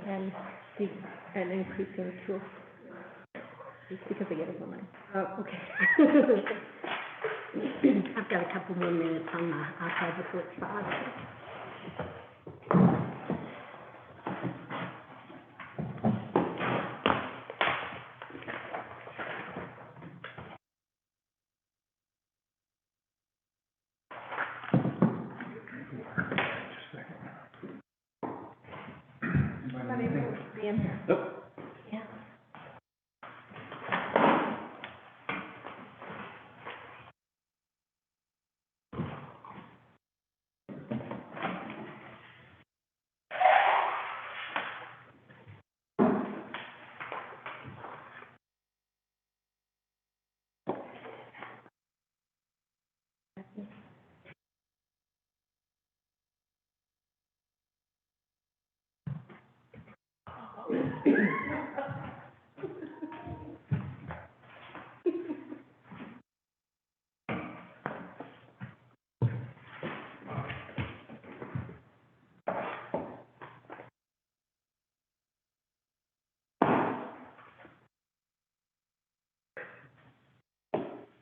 and the, and increasing to, because they gave us more money. Oh, okay. I've got a couple more minutes on my iPad before it's 5. Not even being here. Nope. Yeah.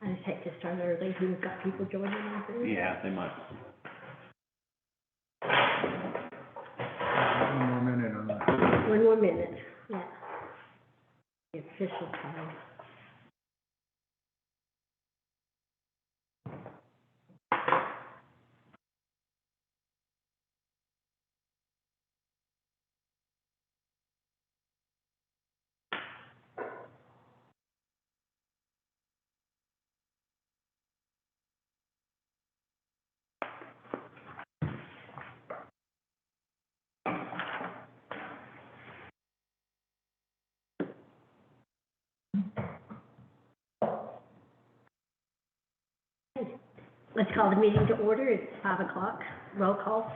I just hate to start early when we've got people joining on Zoom. Yeah, they might. One more minute on that. One more minute, yeah. The official time. Let's call the meeting to order. It's 5 o'clock. Roll call.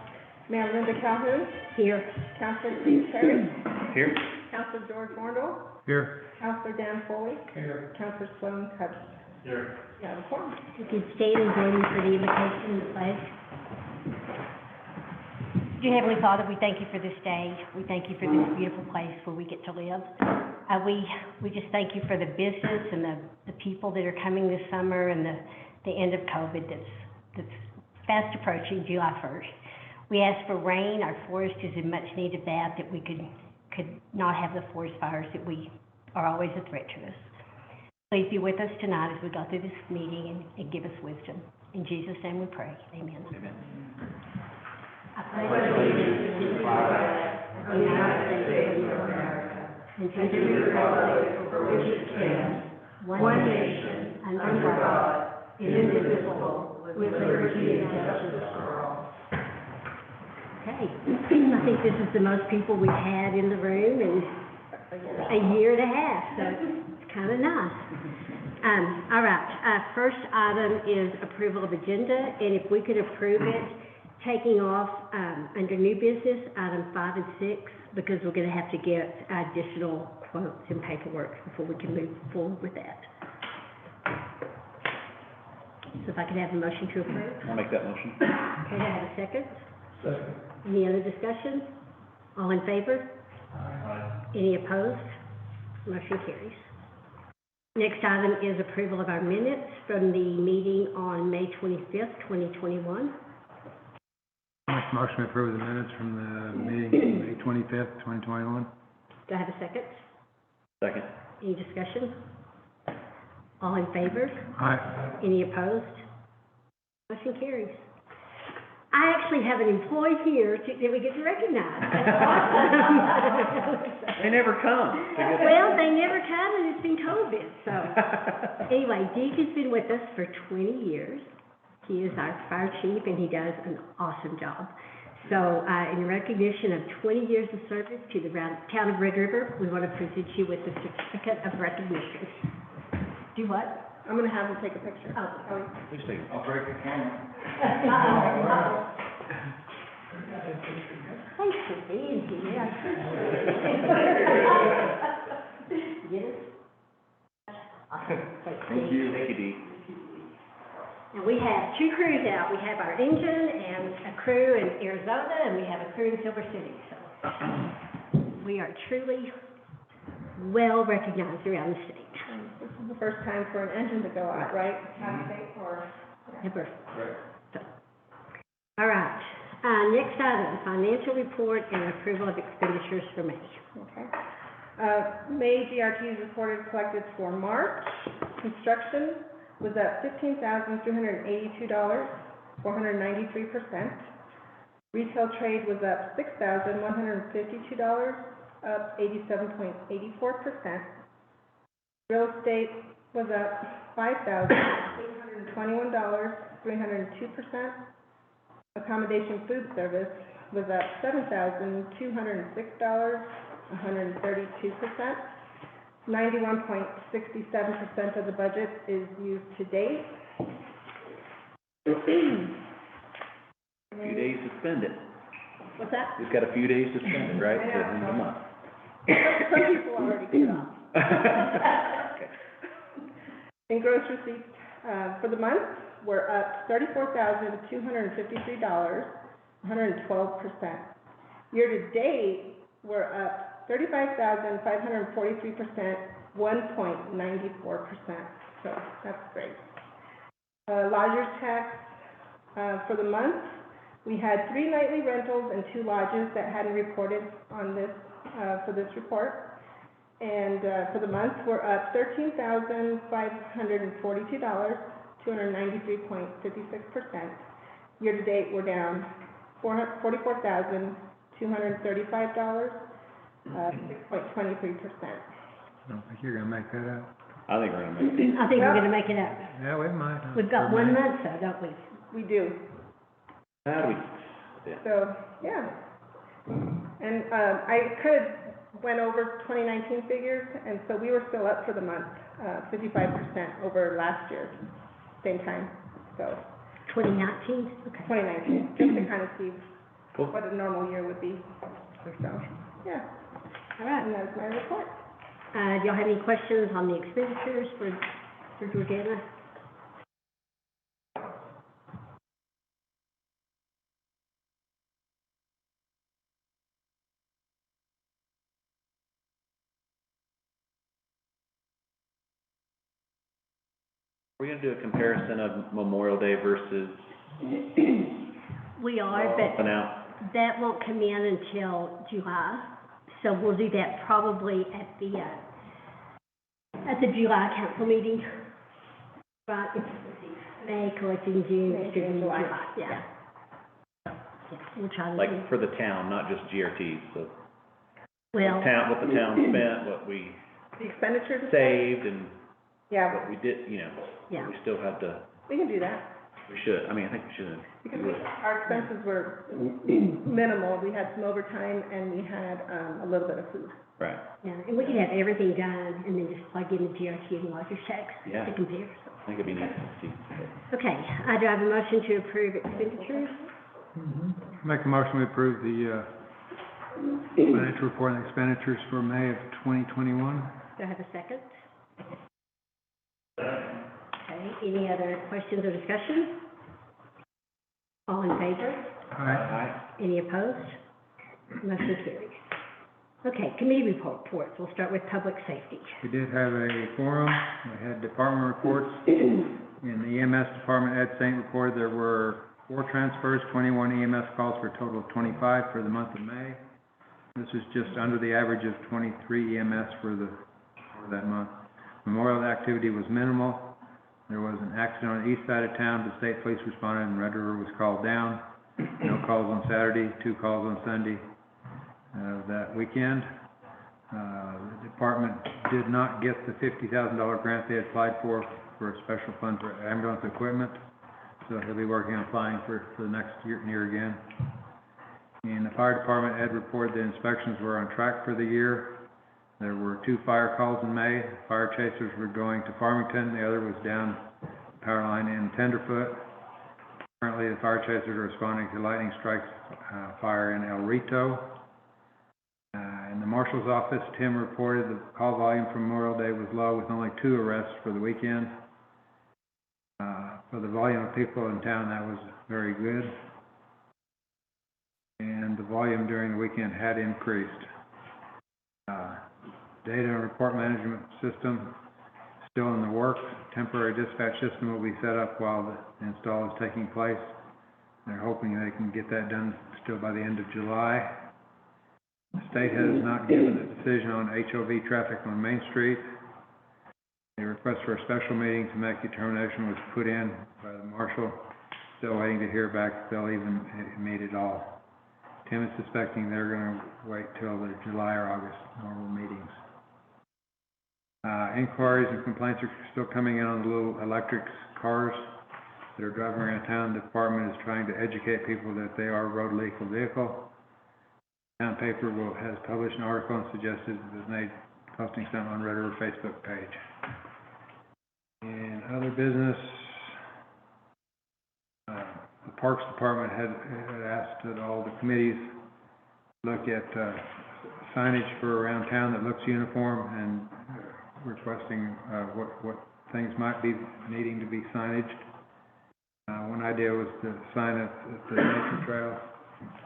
Mayor Linda Calhoun, Here. Councilor Steve Perry, Here? Councilor George Wondell, Here. Councilor Dan Foley, Here. Councilor Sloan Covey. Here. You have a quorum. You can stand and join me for the invocation and the pledge. Dear Heavenly Father, we thank you for this day. We thank you for this beautiful place where we get to live. We just thank you for the business and the people that are coming this summer and the end of COVID that's fast approaching, July 1st. We ask for rain. Our forest is in much need of that we could not have the forest fires that we are always a threat to us. Please be with us tonight as we go through this meeting and give us wisdom. In Jesus' name we pray. Amen. Amen. I pledge allegiance to the flag of the United States of America and to the republic for which it stands, one nation, under God, indivisible, with liberty and justice for all. Okay, I think this is the most people we've had in the room in a year and a half, so it's kind of nice. All right, first item is approval of agenda, and if we could approve it, taking off under new business, item 5 and 6, because we're going to have to get additional quotes and paperwork before we can move forward with that. So if I could have a motion to approve. I'll make that motion. Okay, I have a second. Second. Any other discussion? All in favor? Any opposed? Motion carries. Next item is approval of our minutes from the meeting on May 25th, 2021. Make a motion to approve the minutes from the meeting, May 25th, 2021. Do I have a second? Second. Any discussion? All in favor? Aye. Any opposed? Motion carries. I actually have an employee here that we get to recognize. That's awesome. They never come. Well, they never come and it's been COVID, so. Anyway, Deke has been with us for 20 years. He is our fire chief and he does an awesome job. So, in recognition of 20 years of service to the town of Red River, we want to present you with the certificate of recognition. Do what? I'm gonna have him take a picture. Oh, sorry. Please take it. I'll break the camera. Thanks for being here. I appreciate it. Yes? Awesome. Thank you. Thank you, Dee. And we have 2 crews out. We have our engine and a crew in Arizona, and we have a crew in Silver City. So We are truly well recognized around the state. And this is the first time for an engine to go out, right? State or? Ever. So, all right, next item, financial report and approval of expenditures for May. Okay. May GRT's reported collected for March. Construction was at $15,382, 493%. Retail trade was up $6,152, up 87.84%. Real estate was up $5,821, 302%. Accommodation food service was up $7,206, 132%. 91.67% of the budget is used to date. A few days to spend it. What's that? We've got a few days to spend it, right? I know. To end the month. Some people already get off. Okay. In gross receipts, for the month, we're up $34,253, 112%. Year-to-date, we're up $35,543%, 1.94%. So that's great. Lodger's tax, for the month, we had 3 nightly rentals and 2 lodges that hadn't reported on this, for this report. And, for the month, we're up $13,542, 293.56%. Year-to-date, we're down $44,235, 6.23%. I don't think you're gonna make that up. I think we're gonna make it. I think we're gonna make it up. Yeah, we might. We've got 1 month, so don't we? We do. How do we? So, yeah. And, I kind of went over 2019 figures, and so we were still up for the month, 55% over last year, same time, so, 2019? Okay. 2019, just to kind of see Cool. what a normal year would be, so, yeah. All right. And that's my report. Do y'all have any questions on the expenditures for Georgiana? We're gonna do a comparison of Memorial Day versus We are, but open out. that won't come in until July, so we'll do that probably at the July council meeting. Right, it's May, collecting June, May, distributing July. July, yeah. So, yeah, we'll try to do, Like for the town, not just GRTs, so well, town, what the town spent, what we The expenditures? saved, and Yeah, what we did, you know, yeah, we still have to, we can do that, we should, I mean, I think we should. because our expenses were minimal, we had some overtime, and we had, a little bit of food. Right, yeah, and we can have everything done and then just plug in the GRT and Lodger's tax Yeah. to compare, so. I think it'd be nice to see. Okay, do I have a motion to approve expenditures? Make a motion to approve the, financial report and expenditures for May of 2021. Do I have a second? Okay, any other questions or discussion? All in favor? Aye. Any opposed? Motion carries. Okay, committee reports. We'll start with public safety. We did have a forum, we had department reports. In the EMS department, Ed Saint reported there were 4 transfers, 21 EMS calls for a total of 25 for the month of May. This is just under the average of 23 EMS for that month. Memorial activity was minimal. There was an accident on the east side of town, the state police responded and Red River was called down. No calls on Saturday, 2 calls on Sunday. That weekend, the department did not get the $50,000 grant they had applied for a special fund for ambulance equipment. So he'll be working on applying for the next year again. In the fire department, Ed reported the inspections were on track for the year. There were 2 fire calls in May. Fire chasers were going to Farmington, the other was down power line in Tenderfoot. Currently, the fire chasers are responding to lightning strikes, fire in El Rito. In the marshal's office, Tim reported the call volume from Memorial Day was low with only 2 arrests for the weekend. For the volume of people in town, that was very good. And the volume during the weekend had increased. Data and report management system, still in the works. Temporary dispatch system will be set up while the install is taking place. They're hoping they can get that done still by the end of July. The state has not given a decision on HOV traffic on Main Street. A request for a special meeting to make determination was put in by the marshal. Still waiting to hear back if they'll even meet at all. Tim is suspecting they're gonna wait till the July or August normal meetings. Inquiries and complaints are still coming in on the little electric cars that are driving around town. The department is trying to educate people that they are a road legal vehicle. Town paper has published an article and suggested that they posting something on Red River Facebook page. And other business, the Parks Department had asked that all the committees look at signage for around town that looks uniform, and requesting what things might be needing to be signaged. One idea was to sign at the nature trail.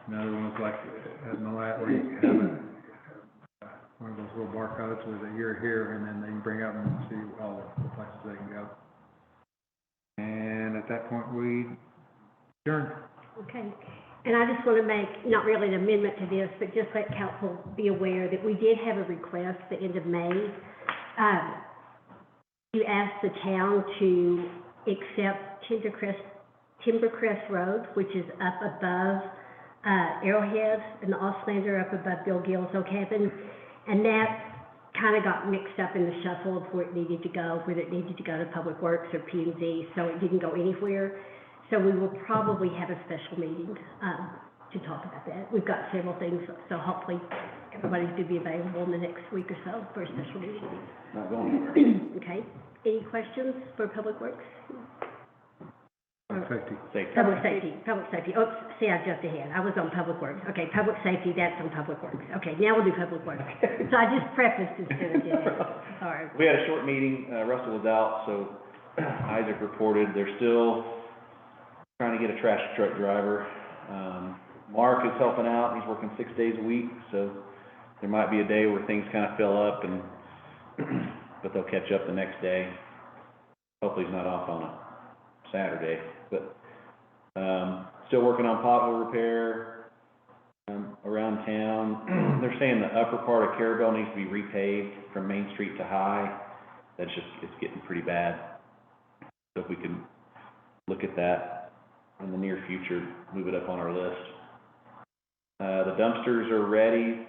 Another one was like at Malat, where you have one of those little barcodes with a "you're here," and then they can bring up and see all the places they can go. And at that point, we adjourn. Okay, and I just want to make, not really an amendment to this, but just let council be aware that we did have a request at the end of May. You asked the town to accept Timbercrest Road, which is up above Arrowhead, and the Ostlander up above Bill Gill's old cabin, and that kind of got mixed up in the shuffle of where it needed to go, whether it needed to go to Public Works or P&Z, so it didn't go anywhere. So we will probably have a special meeting to talk about that. We've got several things, so hopefully everybody's going to be available in the next week or so for a special meeting. Not going anywhere. Okay, any questions for Public Works? Safety. Public safety. Oh, see, I jumped ahead. I was on Public Works. Okay, Public Safety, that's on Public Works. Okay, now we'll do Public Works. So I just prefaced instead of did it. Sorry. We had a short meeting, Russell was out, so Isaac reported, they're still trying to get a trash truck driver. Mark is helping out, he's working 6 days a week, so there might be a day where things kind of fill up and, but they'll catch up the next day. Hopefully he's not off on a Saturday, but, still working on pothole repair, around town. They're saying the upper part of Carabel needs to be repaved from Main Street to High. That's just, it's getting pretty bad. So if we can look at that in the near future, move it up on our list. The dumpsters are ready.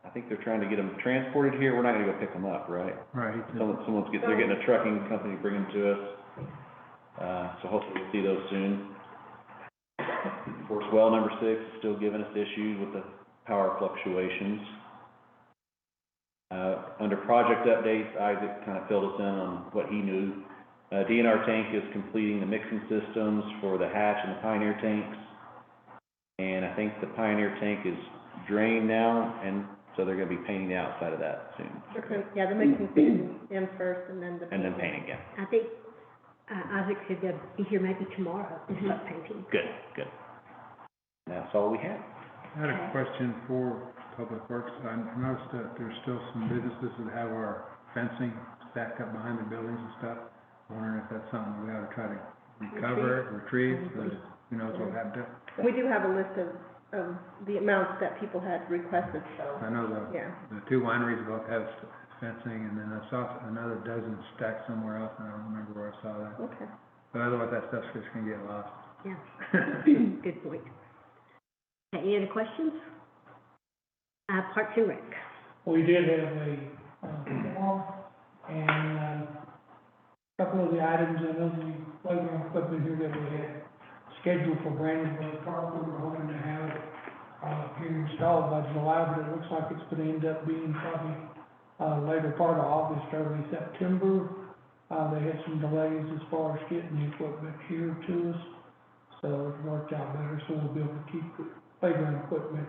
I think they're trying to get them transported here. We're not gonna go pick them up, right? Right. They're getting a trucking company to bring them to us. So hopefully we'll see those soon. Of course, well number 6 is still giving us issues with the power fluctuations. Under project updates, Isaac kind of filled us in on what he knew. DNR tank is completing the mixing systems for the hatch and the Pioneer tanks. And I think the Pioneer tank is drained now, and so they're gonna be painting the outside of that soon. Okay, yeah, the mixing system in first and then the. And then painting again. I think Isaac said they'll be here maybe tomorrow to start painting. Good. That's all we have. I had a question for Public Works. I noticed that there's still some businesses that have our fencing stacked up behind the buildings and stuff. Wondering if that's something we ought to try to retrieve, so that who knows what happened to it. We do have a list of the amounts that people had requested, so, I know yeah. the 2 wineries both have fencing, and then I saw another dozen stacked somewhere else, and I don't remember where I saw that. Okay. But otherwise, that stuff's just gonna get lost. Yeah, good point. Okay, any other questions? Parks and Rec. We did have a, forum, and, a couple of the items, I know the playground equipment here that we had scheduled for Brandonburg Park, we were hoping to have, here installed by July, but it looks like it's gonna end up being probably, later part of August, early September. They had some delays as far as getting the equipment here to us, so it worked out better, so we'll be able to keep the playground equipment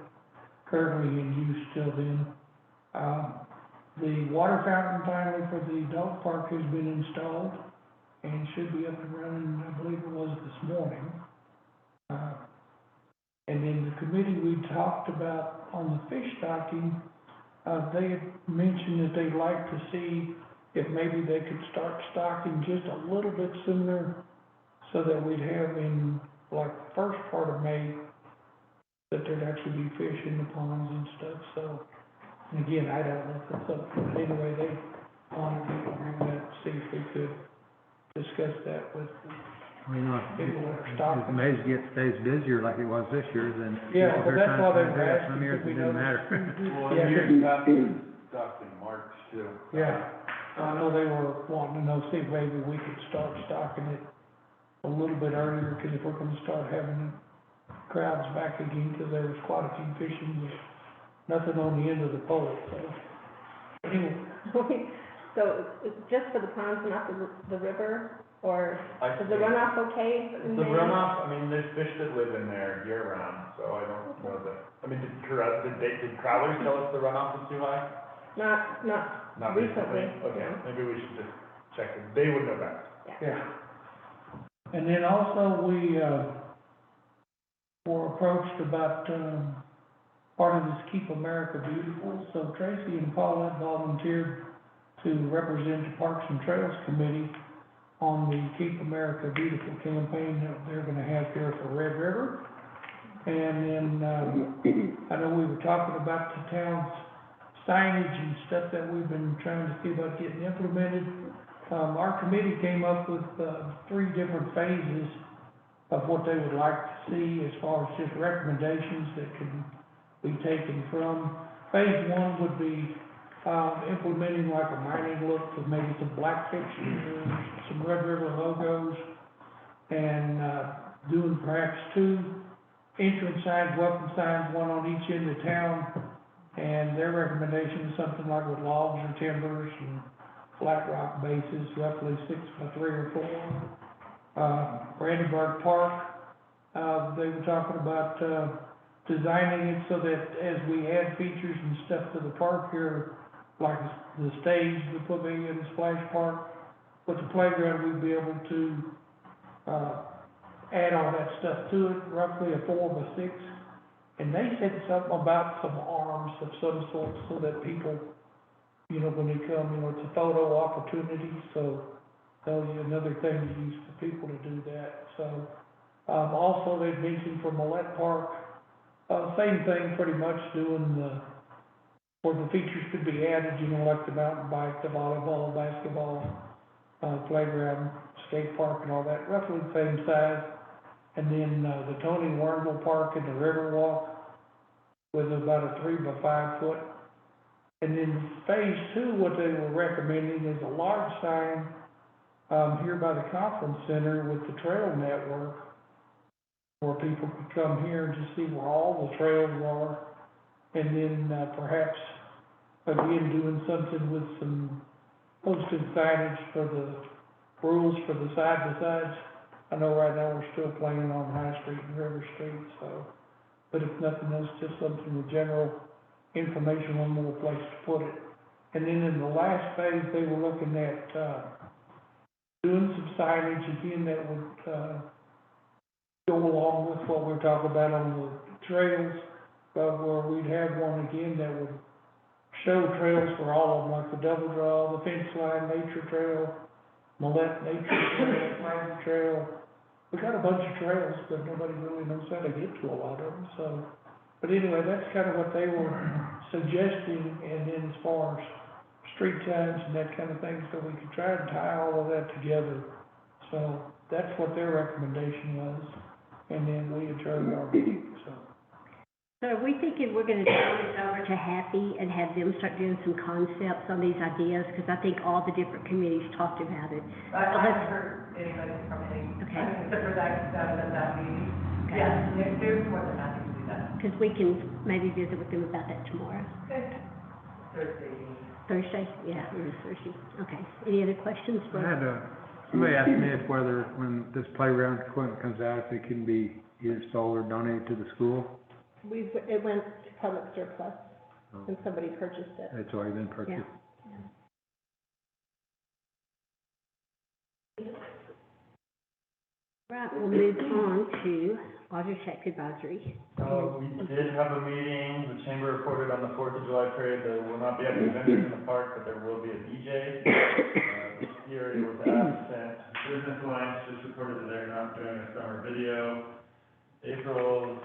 currently in use till then. The water fountain finally for the dog park has been installed and should be up and running, I believe it was this morning. And then the committee we talked about on the fish stocking, They had mentioned that they'd like to see if maybe they could start stocking just a little bit sooner, so that we'd have in, like, the first part of May, that there'd actually be fish in the ponds and stuff, so. And again, I don't know if it's something, but anyway, they wanted me to bring that, see if we could discuss that with Well, you know, people that are if stocking. Mays stays busier like it was this year, then. Yeah, if but they're that's trying why they to were do it, asking, some years because we it didn't know. matter. Well, Yeah, years past, stopped in March too. Yeah, I know they were wanting to know, see if maybe we could start stocking it a little bit earlier, because if we're gonna start having crowds back again, because there was quite a few fishing, with nothing on the end of the pole, so. Anyway, So it's just for the ponds, not the river, or I is the think- runoff okay? in The May? runoff, I mean, there's fish that live in there year round, so I don't know that, I mean, did Crowlers tell us the runoff was too high? Not Not recently, Okay, no. maybe we should just check it, they would know best. yeah. And then also, we, were approached about, part of this Keep America Beautiful, so Tracy and Paulette volunteered to represent the Parks and Trails Committee on the Keep America Beautiful campaign that they're gonna have here for Red River. And then, I know we were talking about the town's signage and stuff that we've been trying to see about getting implemented. Our committee came up with, 3 different phases of what they would like to see as far as just recommendations that could be taken from. Phase 1 would be, implementing like a mining look with maybe some black fixtures, some Red River logos, and, doing perhaps 2 entrance signs, welcome signs, one on each end of town. And their recommendation is something like with logs or timbers and flat rock bases, roughly 6 by 3 or 4. Brandenburg Park, they were talking about, designing it so that as we add features and stuff to the park here, like the stage, the pavilion, the splash park, with the playground, we'd be able to, add all that stuff to it, roughly a 4 by 6. And they said something about some arms of some sort, so that people, you know, when they come, you know, it's a photo opportunity, so that'll be another thing to use for people to do that, so. Also, they mentioned for Millette Park, same thing, pretty much doing where the features could be added, you know, like the mountain bike, the volleyball, basketball, playground, skate park and all that, roughly the same size. And then, the Tony Wernville Park and the Riverwalk with about a 3 by 5 foot. And then phase 2, what they were recommending is a large sign, here by the conference center with the trail network, where people could come here and just see where all the trails are. And then, perhaps, again, doing something with some posted signage for the rules for the side-by-sides. I know right now we're still planning on High Street and River Street, so, but if nothing else, just something with general information, one more place to put it. And then in the last phase, they were looking at, doing some signage again that would, go along with what we're talking about on the trails, where we'd have one again that would show trails for all of them, like the Double Draw, the Fence Line Nature Trail, Millette Nature Trail, Flag Trail. We got a bunch of trails, but nobody really knows how to get to a lot of them, so. But anyway, that's kind of what they were suggesting, and then as far as street signs and that kind of thing, so we could try and tie all of that together. So that's what their recommendation was, and then we adjourned our meeting, so. So are we thinking we're gonna turn this over to Happy and have them start doing some concepts on these ideas? Because I think all the different committees talked about it. I haven't heard anybody from any, Okay. except for that meeting. Okay. Yes, they're more than happy to do that. Because we can maybe visit with them about that tomorrow. Thursday. Thursday? Yeah, it is Thursday. Okay. Any other questions for? I had somebody asked me if whether, when this playground equipment comes out, if it can be either sold or donated to the school. It went to public surplus, Oh. and somebody purchased it. It's already been purchased. Right, we'll move on to Lodgers Tax Advisory. We did have a meeting, the chamber reported on the Fourth of July parade, there will not be any vendors in the park, but there will be a DJ. This year it was absent. Business Alliance just reported that they're not doing a summer video. April's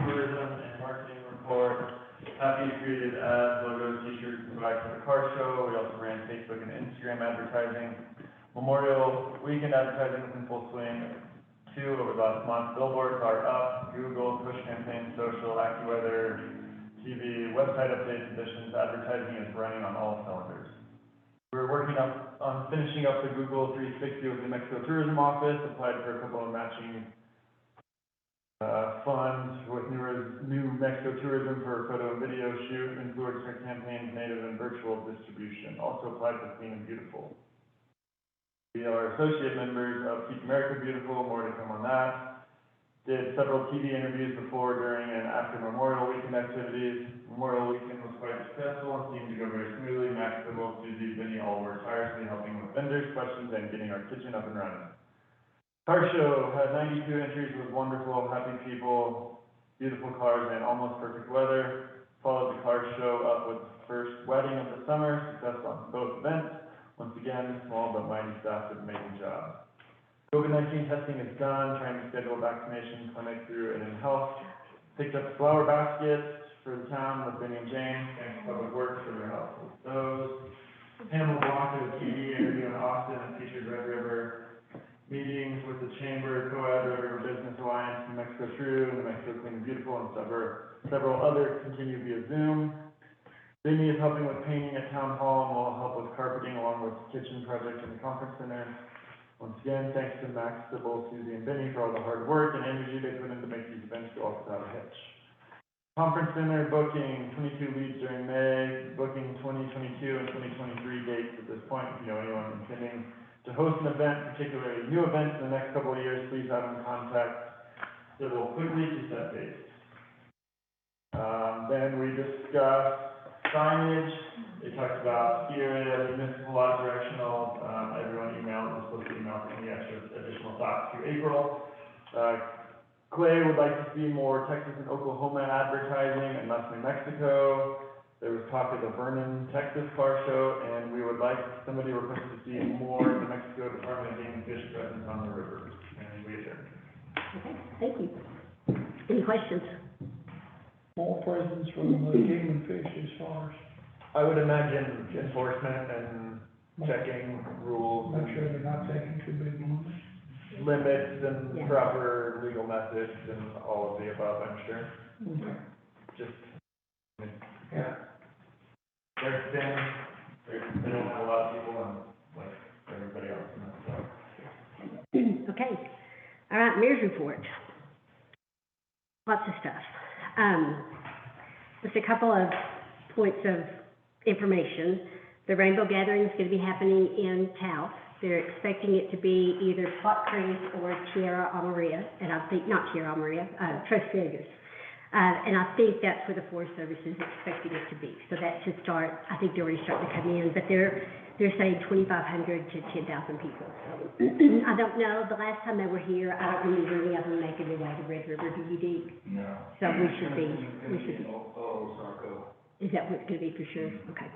tourism and marketing report, Happy created ads, logos, t-shirts, and swag for the car show. We also ran Facebook and Instagram advertising. Memorial Weekend advertising is in full swing. 2 over the last month. Billboards are up. Google, push campaigns, social, AccuWeather, TV, website updates, additions. Advertising is running on all cylinders. We're working on finishing up the Google 360 with the New Mexico Tourism Office. Applied for a couple of matching funds with New Mexico Tourism for a photo and video shoot, influencer campaigns, native and virtual distribution. Also applied for Clean and Beautiful. We are associate members of Keep America Beautiful, more to come on that. Did several TV interviews before, during, and after Memorial Weekend activities. Memorial Weekend was quite successful and seemed to go very smoothly. Max, Sybil, Susie, Vinny all worked tirelessly helping with vendors, questions, and getting our kitchen up and running. Car show had 92 entries, was wonderful, happy people, beautiful cars, and almost perfect weather. Followed the car show up with the first wedding of the summer, success on both events. Once again, small but mighty staff did an amazing job. COVID-19 testing is done, trying to schedule a vaccination clinic through an in-health. Picked up flower baskets for the town with Benny and James, thanks to Public Works for their help with those. Hannibal Block did a TV interview in Austin and featured Red River. Meetings with the Chamber, COAD, Red River Business Alliance, New Mexico True, New Mexico Clean and Beautiful, and several others continue via Zoom. Vinny is helping with painting at Town Hall and will help with carpeting along with kitchen projects in the conference center. Once again, thanks to Max, Sybil, Susie, and Vinny for all the hard work and energy they put in to make these events go off without a hitch. Conference center booking 22 leads during May, booking 2022 and 2023 dates at this point. If you know anyone intending to host an event, particularly new events in the next couple of years, please have them contact Sybil quickly to set dates. Then we discussed signage. They talked about ski area, municipal lot directional. Everyone emailed, was supposed to email any extra additional thoughts to April. Clay would like to see more Texas and Oklahoma advertising and less New Mexico. There was talk of the Vernon, Texas car show, and we would like, somebody requested to see more New Mexico Department of Game and Fish presence on the river. And we adjourned. Okay, thank you. Any questions? More presence from Game and Fish as far as, I would imagine enforcement and checking rules make sure they're not taking too big ones. limits and Yeah. proper legal methods and all of the above, I'm sure. Okay. Just, I mean, Yeah. they're thin, they don't have a lot of people and like everybody else, so. Okay, all right, mayor's report. Lots of stuff. Just a couple of points of information. The Rainbow Gathering is gonna be happening in Taos. They're expecting it to be either Plot Creek or Tierra Amarilla, and I think, not Tierra Amarilla, Tres Vegas. And I think that's where the Forest Service is expecting it to be. So that should start, I think they're already starting to come in, but they're saying 2,500 to 10,000 people. So I don't know, the last time they were here, I don't remember any of them making their way to Red River, do you, Dee? No. So we should be. Sarko. Is that what it's gonna be for sure? Okay.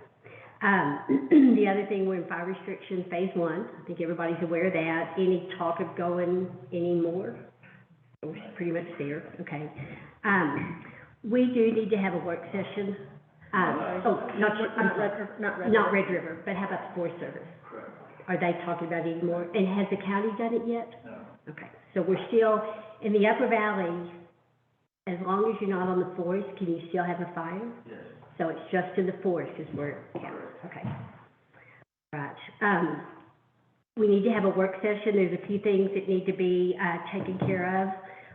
The other thing, we're in fire restriction phase 1. I think everybody's aware of that. Any talk of going any more? We're pretty much there, okay. We do need to have a work session. Not Red River, but how about the Forest Service? Correct. Are they talking about any more? And has the county done it yet? No. Okay, so we're still, in the Upper Valley, as long as you're not on the forest, can you still have a fire? Yes. So it's just in the forest is where it counts, okay. Right, we need to have a work session, there's a few things that need to be, taken care of.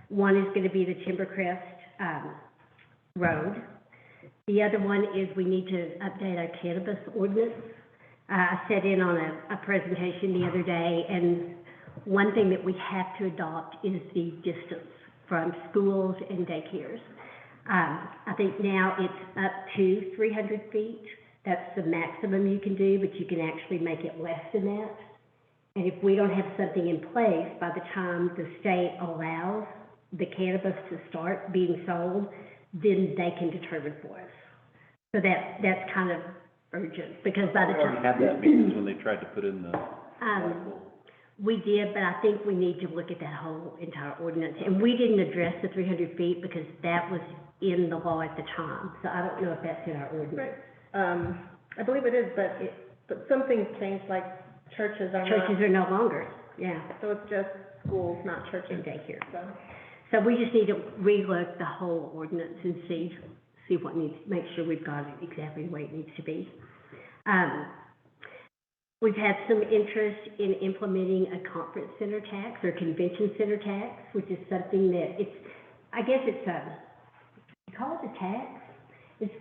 One is gonna be the Timbercrest, road. The other one is we need to update our cannabis ordinance. I sat in on a presentation the other day, and one thing that we have to adopt is the distance from schools and daycares. I think now it's up to 300 feet. That's the maximum you can do, but you can actually make it less than that. And if we don't have something in place by the time the state allows the cannabis to start being sold, then they can determine for us. So that's kind of urgent, because by the We already time, had that meeting when they tried to put in the flagpole. we did, but I think we need to look at that whole entire ordinance. And we didn't address the 300 feet because that was in the law at the time, so I don't know if that's in our ordinance. I believe it is, but some things changed, like churches are not, Churches are no longer, yeah, so it's just schools, not in churches, daycare. so. So we just need to relook the whole ordinance and see what needs, make sure we've got it exactly the way it needs to be. We've had some interest in implementing a conference center tax or convention center tax, which is something that I guess it's you call it a tax? It's,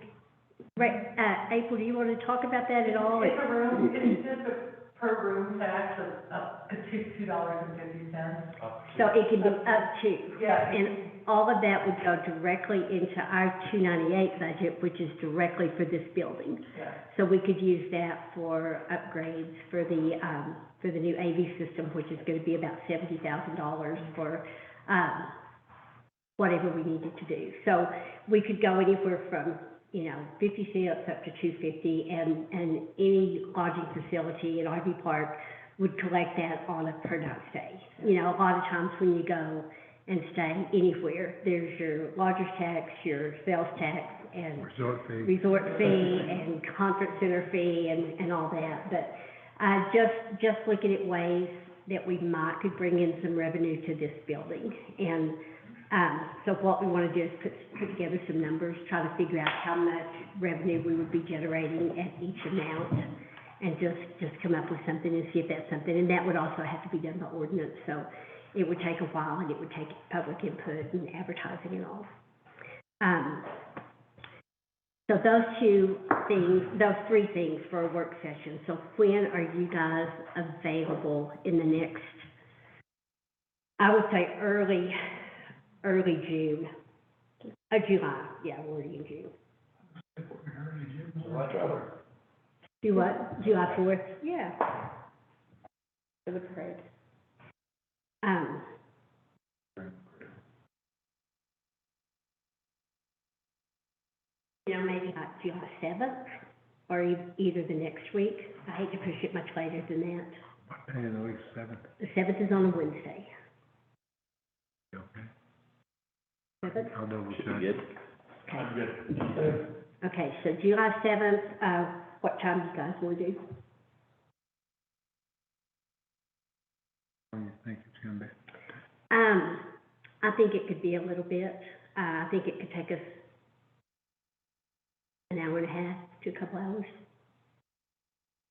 right, April, do you want to talk about that at all? It's a room, it's just a per room tax of up to $2.50. So it can be up to. Yeah. And all of that would go directly into our 298 budget, which is directly for this building. Yeah. So we could use that for upgrades for the new AV system, which is gonna be about $70,000 for, whatever we needed to do. So we could go anywhere from, 50 cents up to $2.50, and any lodging facility in RV Park would collect that on a per night stay. A lot of times when you go and stay anywhere, there's your lodger's tax, your sales tax, and resort fee and conference center fee and all that. But just looking at ways that we could bring in some revenue to this building. And so what we want to do is put together some numbers, try to figure out how much revenue we would be generating at each amount, and just come up with something and see if that's something. And that would also have to be done by ordinance, so it would take a while, and it would take public input and advertising and all. So those three things for a work session. So when are you guys available in the next, I would say early June, July, yeah, we're already in June. Do what, July 4th? Yeah. For the parade. Maybe like July 7th, or either the next week. I hate to push it much later than that. What day of the week, 7th? The 7th is on a Wednesday. Okay. 7th? I'll double Should check. be good. Okay. I'm good. Okay, so July 7th, what time do you guys want to do? What do you think it's gonna be? I think it could be a little bit. I think it could take us an hour and a half to a couple hours.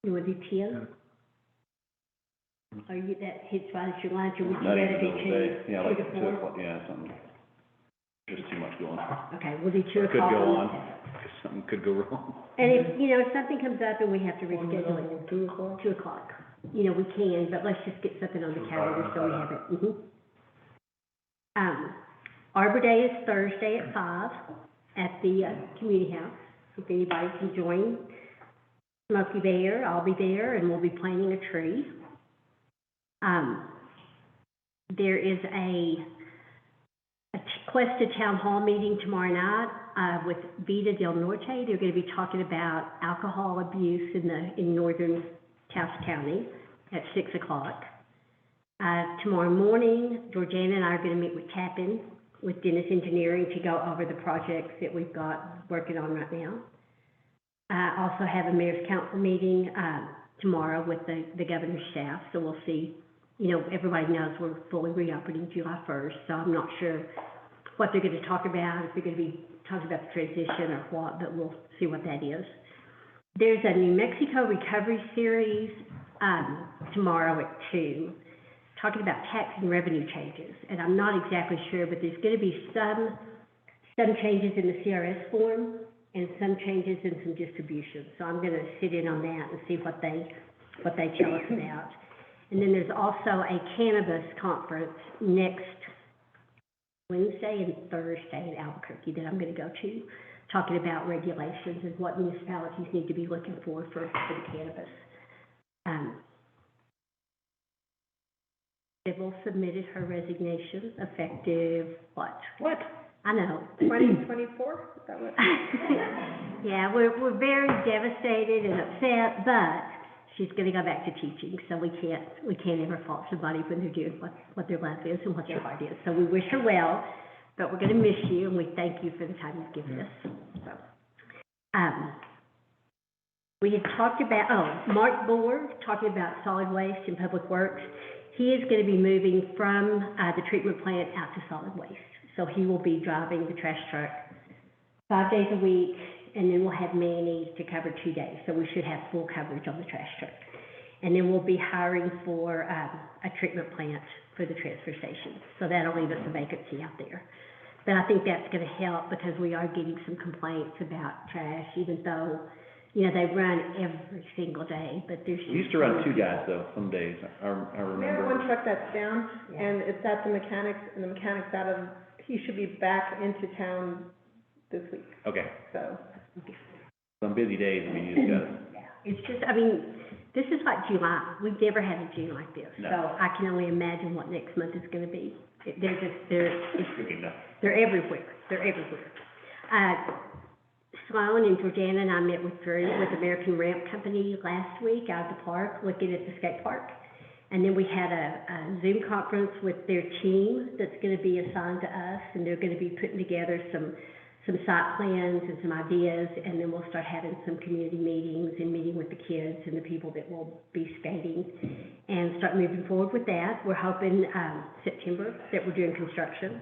You want to do 10? Are you, that hits by your lunch, or would you Not rather even do middle of 2? the day, yeah, like 2 to 2 4? o'clock, yeah, something, just too much going on. Okay, we'll do 2 Or o'clock. could go on on, the 7th. 'cause something could go wrong. And if something comes up and we have to reschedule it, 2 o'clock? 2 o'clock. We can, but let's just get something on the calendar so we have it. Arbor Day is Thursday at 5 at the, community house. If anybody can join, Smokey there, I'll be there, and we'll be planting a tree. There is a Cuesta Town Hall meeting tomorrow night, with Vida Del Norte. They're gonna be talking about alcohol abuse in northern Taos County at 6 o'clock. Tomorrow morning, Georgiana and I are gonna meet with Tappan, with Dennis Engineering, to go over the projects that we've got working on right now. I also have a mayor's council meeting, tomorrow with the governor's staff, so we'll see. Everybody knows we're fully reopening July 1st, so I'm not sure what they're gonna talk about, if they're gonna be talking about the transition or what, but we'll see what that is. There's a New Mexico Recovery Series, tomorrow at 2, talking about tax and revenue changes. And I'm not exactly sure, but there's gonna be some changes in the CRS form and some changes in some distributions. So I'm gonna sit in on that and see what they tell us about. And then there's also a cannabis conference next Wednesday and Thursday in Albuquerque that I'm gonna go to, talking about regulations and what municipalities need to be looking for the cannabis. Sybil submitted her resignation effective, what? What? I know. 2024? Is that what? Yeah, we're very devastated and upset, but she's gonna go back to teaching, so we can't ever fault somebody when they're doing what their life is and what their heart is. So we wish her well, but we're gonna miss you, and we thank you for the time you've given us, so. We had talked about, Mark Boer, talking about solid waste and public works. He is gonna be moving from, the treatment plant out to solid waste. So he will be driving the trash truck 5 days a week, and then we'll have Manny to cover 2 days. So we should have full coverage on the trash truck. And then we'll be hiring for, a treatment plant for the transfer station. So that'll leave us a vacancy out there. But I think that's gonna help because we are getting some complaints about trash, even though, you know, they run every single day, but there's just. We used to run 2 guys though, some days, I We have one remember. truck that's down, Yeah. and it's at the mechanics, and the mechanic's out of, he should be back into town this week, Okay, so. some busy days, I mean, you just gotta, Yeah, it's just, I mean, this is like July. We've never had a June like this. No. So I can only imagine what next month is gonna be. They're just, it's gonna be nuts. they're everywhere. They're everywhere. Sloan and Jordana and I met with Drew with American Ramp Company last week out at the park, looking at the skate park. And then we had a Zoom conference with their team that's gonna be assigned to us, and they're gonna be putting together some site plans and some ideas, and then we'll start having some community meetings and meeting with the kids and the people that will be skating, and start moving forward with that. We're hoping, September, that we're doing construction.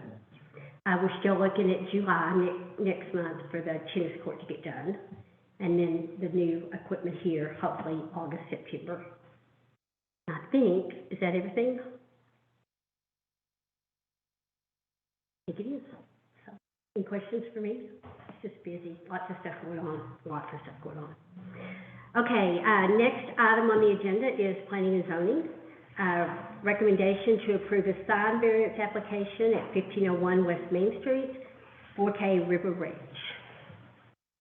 We're still looking at July next month for the tennis court to get done, and then the new equipment here, hopefully August, September. I think, is that everything? I think it is. So, any questions for me? It's just busy, lots of stuff going on. Okay, next item on the agenda is planning and zoning. Recommendation to approve a sign variance application at 1501 West Main Street, 4K River Ranch.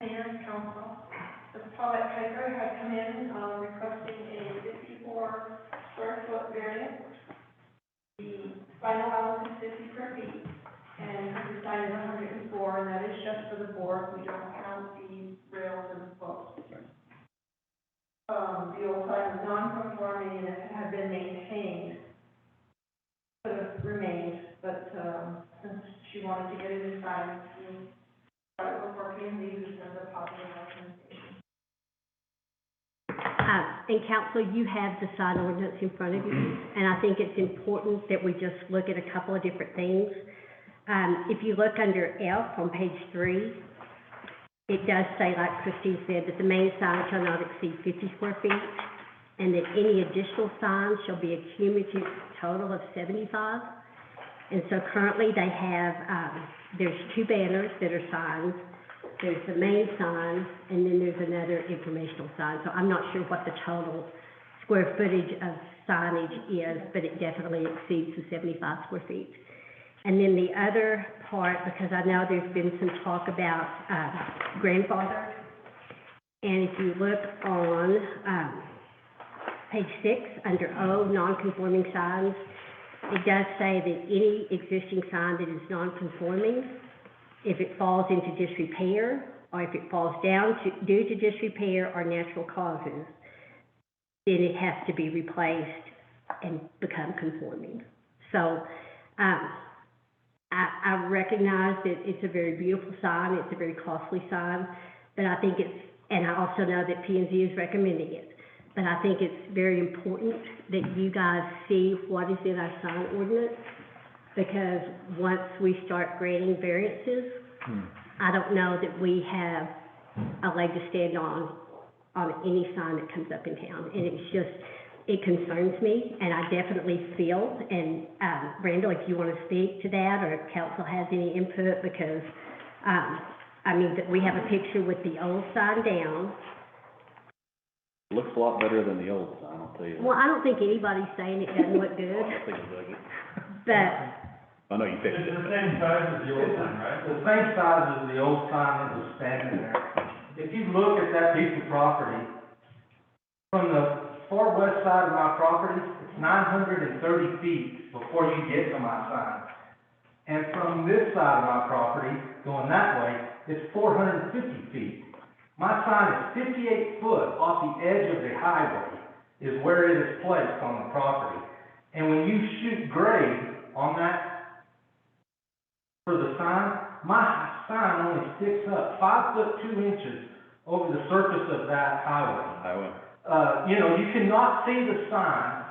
Mayor and council, the Paulette Piper had come in, requesting a 54 square foot variance. The final house is 50 square feet, and the sign is 104, and that is just for the board. We don't count the rails and the posts. The old sign was non-conforming and it had been maintained, could have remained, but, since she wanted to get a new sign, we brought it before P and Z, who sent a positive recommendation. And council, you have the sign ordinance in front of you, and I think it's important that we just look at a couple of different things. If you look under F on page 3, it does say, like Christine said, that the main sign shall not exceed 50 square feet, and that any additional signs shall be a cumulative total of 75. And so currently they have, there's 2 banners that are signs. There's the main sign, and then there's another informational sign. So I'm not sure what the total square footage of signage is, but it definitely exceeds the 75 square feet. And then the other part, because I know there's been some talk about grandfather, and if you look on page 6, under O, non-conforming signs, it does say that any existing sign that is non-conforming, if it falls into disrepair, or if it falls down due to disrepair or natural causes, then it has to be replaced and become conforming. So, I recognize that it's a very beautiful sign, it's a very costly sign, but I think it's, and I also know that P and Z is recommending it, but I think it's very important that you guys see what is in our sign ordinance, because once we start granting variances, I don't know that we have a leg to stand on any sign that comes up in town, and it's just, it concerns me, and I definitely feel, and, Randall, if you want to speak to that, or if council has any input, because, I mean, that we have a picture with the old sign down. Looks a lot better than the old sign, I'll tell you. Well, I don't think anybody's saying it doesn't look good, I think it's ugly. but, I know you fixed It's it. the same size as the old sign, right? The same size as the old sign that was standing there. If you look at that piece of property, from the far west side of my property, it's 930 feet before you get to my sign. And from this side of my property, going that way, it's 450 feet. My sign is 58 foot off the edge of the highway, is where it is placed on the property. And when you shoot grade on that for the sign, my sign only sticks up 5 foot 2 inches over the surface of that highway. You know, you cannot see the sign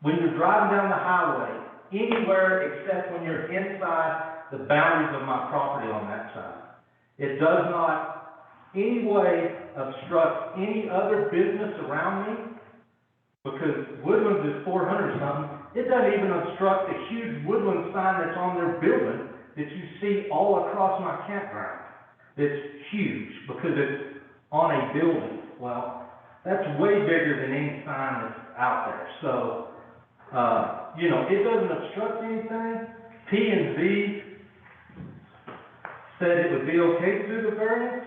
when you're driving down the highway anywhere except when you're inside the boundaries of my property on that side. It does not any way obstruct any other business around me, because Woodlands is 400 something. It doesn't even obstruct the huge Woodland sign that's on their building that you see all across my campground. It's huge because it's on a building. Well, that's way bigger than any sign that's out there. So, you know, it doesn't obstruct anything. P&Z said it would be okay to do the variance,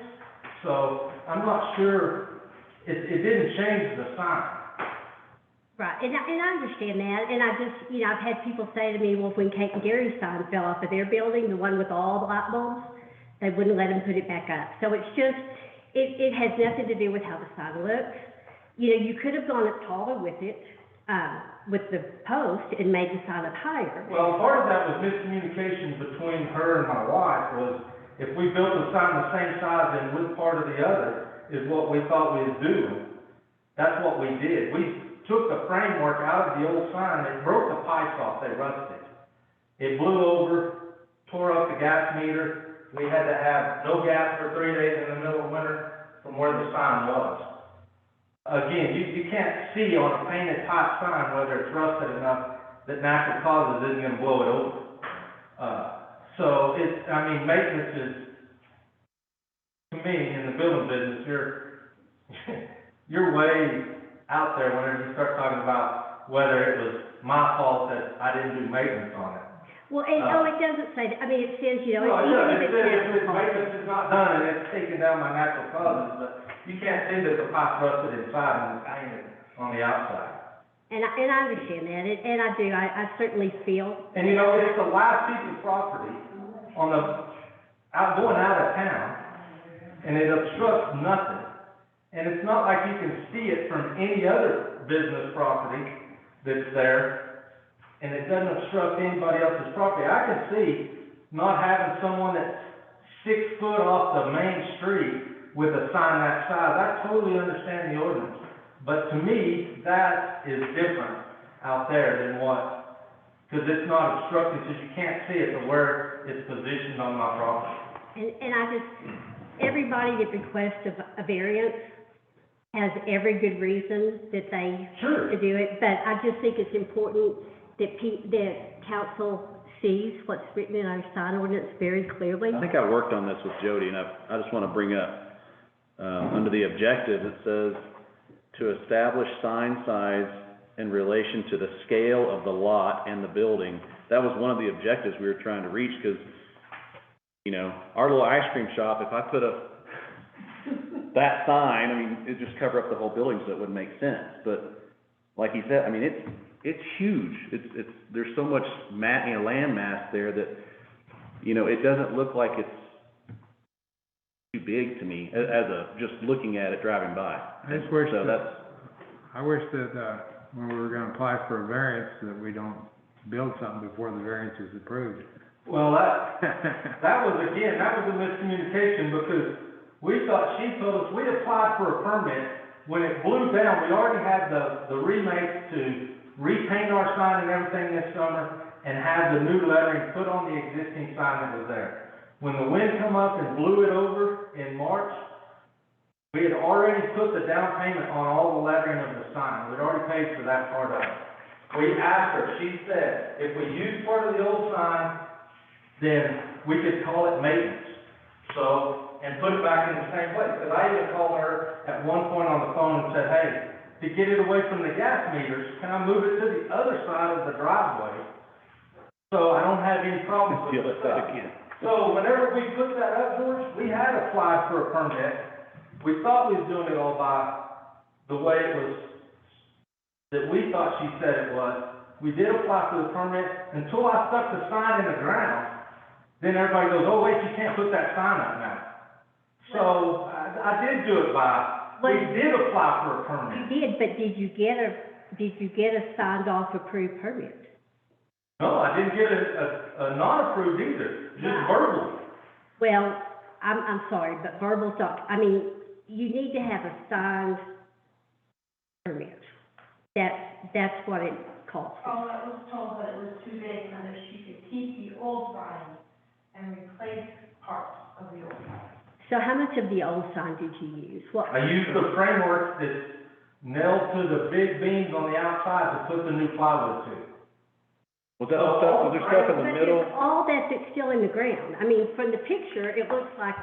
so I'm not sure, it didn't change the sign. Right, and I understand that, and I just, you know, I've had people say to me, well, when Kate and Gary's sign fell off of their building, the one with all the light bulbs, they wouldn't let them put it back up. So it's just, it has nothing to do with how the sign looks. You know, you could have gone up taller with it, with the post and made the sign up higher. Well, part of that was miscommunication between her and my wife, was if we built the sign the same size and with part of the other, is what we thought we was doing. That's what we did. We took the framework out of the old sign, it broke the pipes off, they rusted. It blew over, tore up the gas meter. We had to have no gas for 3 days in the middle of winter from where the sign was. Again, you can't see on a painted pipe sign whether it's rusted enough that natural causes isn't gonna blow it over. So it's, I mean, maintenance is, to me, in the building business, you're way out there whenever you start talking about whether it was my fault that I didn't do maintenance on it. Well, it doesn't say that. I mean, it says, you know, No, it even does. if It it's says natural if causes. maintenance is not done and it's taking down my natural causes, but you can't see that the pipe rusted inside and it's painted on the outside. And I understand that, and I do, I certainly feel. And you know, it's the last piece of property on the, going out of town, and it obstructs nothing. And it's not like you can see it from any other business property that's there, and it doesn't obstruct anybody else's property. I can see not having someone that's 6 foot off the main street with a sign that size. I totally understand the ordinance. But to me, that is different out there than what, because it's not obstructed, because you can't see it from where it's positioned on my property. And I just, everybody that requests a variance has every good reason that they Sure. to do it, but I just think it's important that that council sees what's written in our sign ordinance very clearly. I think I worked on this with Jody, and I just want to bring up, under the objective, it says, to establish sign size in relation to the scale of the lot and the building. That was one of the objectives we were trying to reach, because, you know, our little ice cream shop, if I put that sign, I mean, it'd just cover up the whole building, so it wouldn't make sense. But like he said, I mean, it's huge. It's there's so much land mass there that, you know, it doesn't look like it's too big to me just looking at it driving by. I just wish So that, I wish that, when we were gonna apply for a variance, that we don't build something before the variance is approved. Well, that was a miscommunication, because she told us, we applied for a permit, when it blew down, we already had the remake to repaint our sign and everything this summer, and have the new lettering put on the existing sign that was there. When the wind come up and blew it over in March, we had already put the down payment on all the lettering of the sign, we'd already paid for that part of it. We asked her, she said, if we use part of the old sign, then we could call it maintenance. So, and put it back in the same place, because I even called her at one point on the phone and said, hey, to get it away from the gas meters, can I move it to the other side of the driveway? So I don't have any problems with the stuff. So whenever we put that up, George, we had applied for a permit. We thought we was doing it all by the way it was, that we thought she said it was, we did apply for the permit, until I stuck the sign in the ground, then everybody goes, oh, wait, you can't put that sign up now. So, I did do it we did apply for a permit. You did, but did you get a signed off approved permit? No, I didn't get a non-approved either, just verbally. Well, I'm sorry, but verbal's not, I mean, you need to have a signed permit. That's what it calls for. Paula was told that it was too big and that she could keep the old sign and replace parts of the old sign. So how much of the old sign did you use? What? I used the framework that's nailed to the big beams on the outside to put the new plywood to. Was that stuff, was there stuff in the But middle? it's all that's still in the ground. I mean, from the picture, it looks like,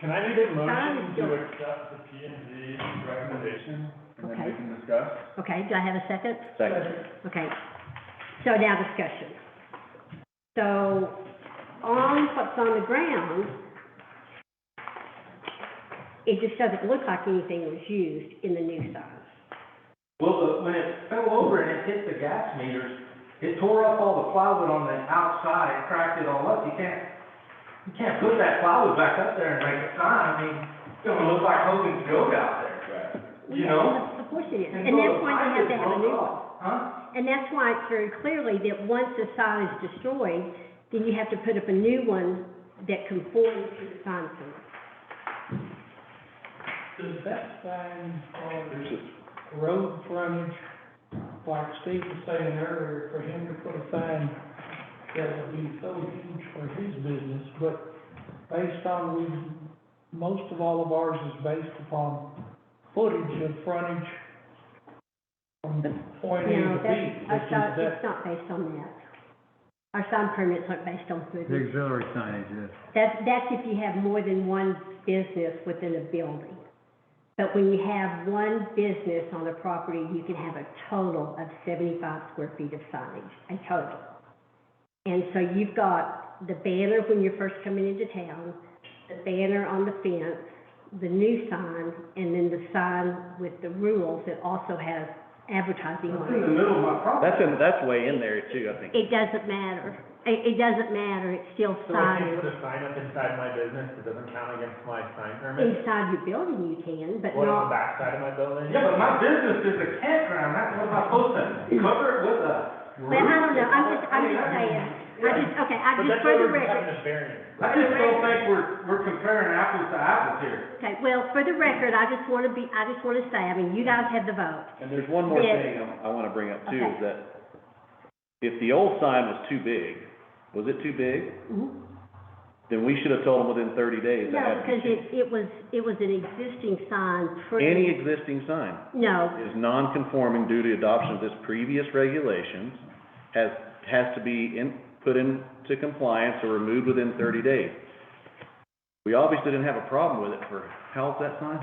Can I make a motion Sign to is accept the P and Z recommendation, and then Okay. we can discuss? okay, do I have a second? Second. Okay, so now discussion. So, on what's on the ground, it just doesn't look like anything was used in the new sign. Well, when it fell over and it hit the gas meters, it tore up all the plywood on the outside, it cracked it all up. You can't put that plywood back up there and make a sign. I mean, it's gonna look like Hogan's Joke out there, you know? Of course it is, And and so that's the why you pipe have is to have a broke new off. one. Huh? And that's why it's very clearly that once the sign is destroyed, then you have to put up a new one that conforms to the sign permit. Does that sign on road frontage, like Steve was saying earlier, for him to put a sign that would be so huge for his business, but based on, most of all of ours is based upon footage of frontage from point A No, to B. that's, it's not based on that. Our sign permits aren't based on The footage. auxiliary signage is. That's if you have more than one business within a building. But when you have one business on a property, you can have a total of 75 square feet of signage, a total. And so you've got the banner when you're first coming into town, the banner on the fence, the new sign, and then the sign with the rules that also has advertising It's on in the it. middle of my property. That's way in there too, I think. It doesn't matter. It doesn't matter, it's still So I can't signage. put a sign up inside my business, it doesn't count against my sign permit? Inside your building you can, but What, on the not, back side of my building? Yeah, but my business is a campground, what am I supposed to cover it with a roof? well, I don't know, I'm just saying. But that's For why the we're record, having a variance. I just don't think we're comparing apples to apples here. okay, well, for the record, I just wanna say, I mean, you guys have the vote. And there's one more Yeah. thing I wanna bring up too, Okay. is that if the old sign was too big, was it too big? Mhm. Then we should have told them within 30 days. that No, had to be because changed. it was an existing sign Any existing sign No, is non-conforming due to adoption of this previous regulations, has to be put into compliance or removed within 30 days. We obviously didn't have a problem with it for, how old's that sign?